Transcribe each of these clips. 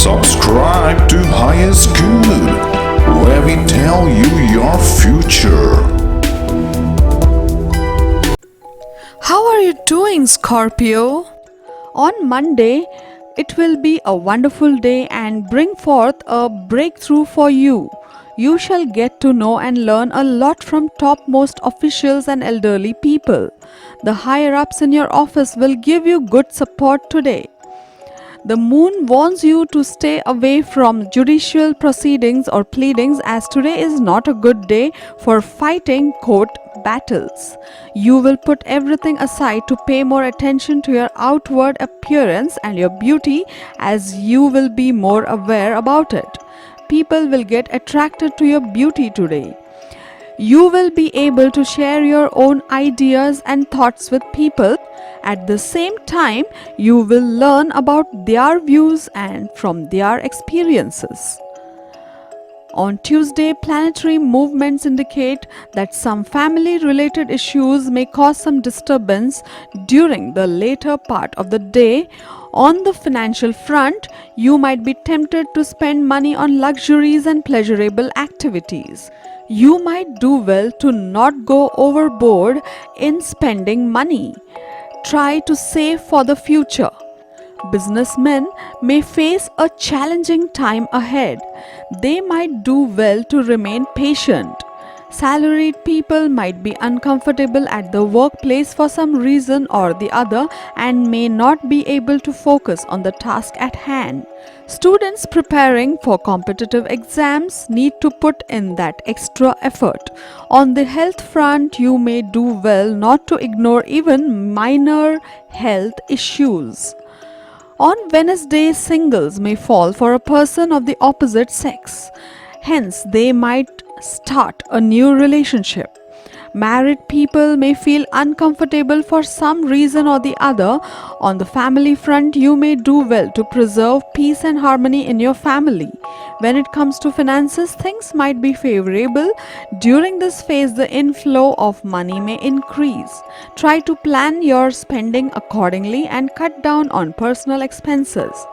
Subscribe to Highest Good, where we tell you your future. How are you doing, Scorpio? On Monday, it will be a wonderful day and bring forth a breakthrough for you. You shall get to know and learn a lot from topmost officials and elderly people. The higher ups in your office will give you good support today. The moon warns you to stay away from judicial proceedings or pleadings, as today is not a good day for fighting court battles. You will put everything aside to pay more attention to your outward appearance and your beauty, as you will be more aware about it. People will get attracted to your beauty today. You will be able to share your own ideas and thoughts with people. At the same time, you will learn about their views and from their experiences. On Tuesday, planetary movements indicate that some family-related issues may cause some disturbance during the later part of the day. On the financial front, you might be tempted to spend money on luxuries and pleasurable activities. You might do well to not go overboard in spending money. Try to save for the future. Businessmen may face a challenging time ahead. They might do well to remain patient. Salaried people might be uncomfortable at the workplace for some reason or the other and may not be able to focus on the task at hand. Students preparing for competitive exams need to put in that extra effort. On the health front, you may do well not to ignore even minor health issues. On Wednesday, singles may fall for a person of the opposite sex. Hence, they might start a new relationship. Married people may feel uncomfortable for some reason or the other. On the family front, you may do well to preserve peace and harmony in your family. When it comes to finances, things might be favorable. During this phase, the inflow of money may increase. Try to plan your spending accordingly and cut down on personal expenses.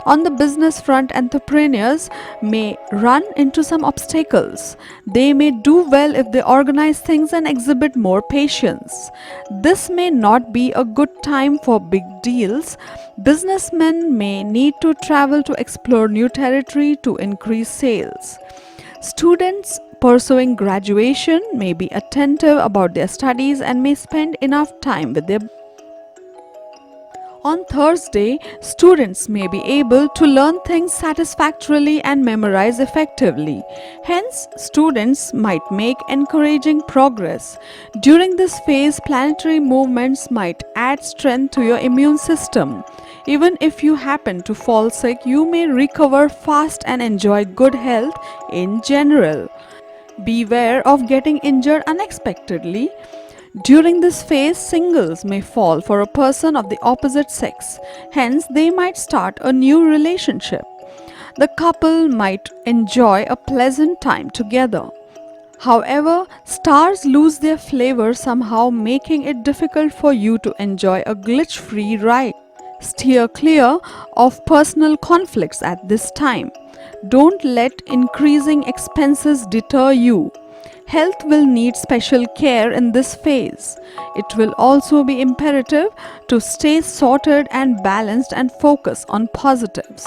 On the business front, entrepreneurs may run into some obstacles. They may do well if they organize things and exhibit more patience. This may not be a good time for big deals. Businessmen may need to travel to explore new territory to increase sales. Students pursuing graduation may be attentive about their studies and may spend enough time with their On Thursday, students may be able to learn things satisfactorily and memorize effectively. Hence, students might make encouraging progress. During this phase, planetary movements might add strength to your immune system. Even if you happen to fall sick, you may recover fast and enjoy good health in general. Beware of getting injured unexpectedly. During this phase, singles may fall for a person of the opposite sex. Hence, they might start a new relationship. The couple might enjoy a pleasant time together. However, stars lose their flavor somehow, making it difficult for you to enjoy a glitch-free ride. Steer clear of personal conflicts at this time. Don't let increasing expenses deter you. Health will need special care in this phase. It will also be imperative to stay sorted and balanced and focus on positives.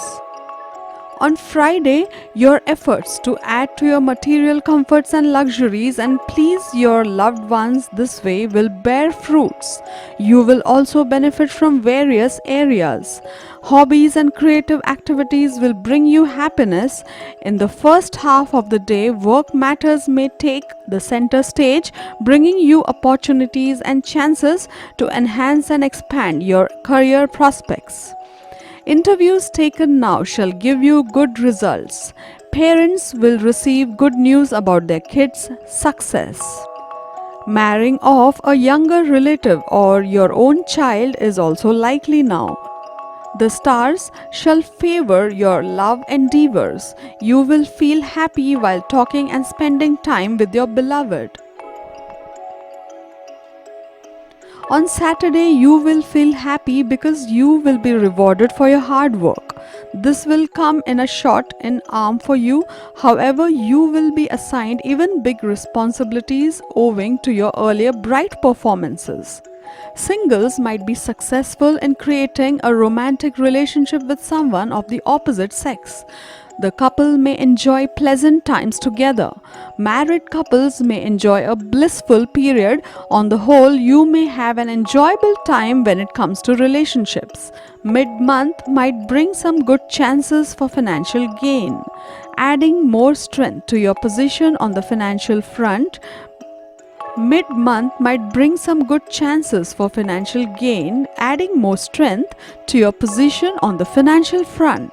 On Friday, your efforts to add to your material comforts and luxuries and please your loved ones this way will bear fruits. You will also benefit from various areas. Hobbies and creative activities will bring you happiness. In the first half of the day, work matters may take the center stage, bringing you opportunities and chances to enhance and expand your career prospects. Interviews taken now shall give you good results. Parents will receive good news about their kids' success. Marrying off a younger relative or your own child is also likely now. The stars shall favor your love endeavors. You will feel happy while talking and spending time with your beloved. On Saturday, you will feel happy because you will be rewarded for your hard work. This will come in a shot in arm for you. However, you will be assigned even big responsibilities owing to your earlier bright performances. Singles might be successful in creating a romantic relationship with someone of the opposite sex. The couple may enjoy pleasant times together. Married couples may enjoy a blissful period. On the whole, you may have an enjoyable time when it comes to relationships. Mid-month might bring some good chances for financial gain. Adding more strength to your position on the financial front, mid-month might bring some good chances for financial gain, adding more strength to your position on the financial front.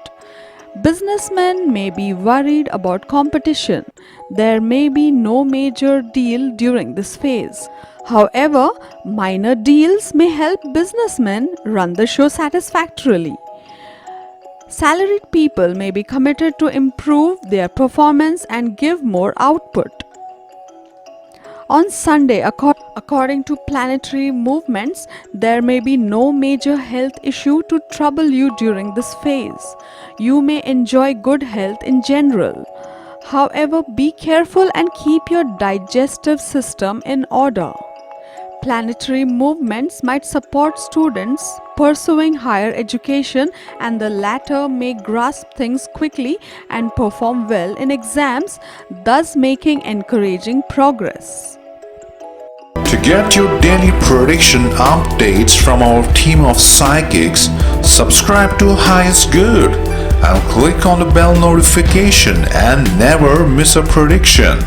Businessmen may be worried about competition. There may be no major deal during this phase. However, minor deals may help businessmen run the show satisfactorily. Salaried people may be committed to improve their performance and give more output. On Sunday, according to planetary movements, there may be no major health issue to trouble you during this phase. You may enjoy good health in general. However, be careful and keep your digestive system in order. Planetary movements might support students pursuing higher education, and the latter may grasp things quickly and perform well in exams, thus making encouraging progress. To get your daily prediction updates from our team of psychics, subscribe to Highest Good and click on the bell notification and never miss a prediction.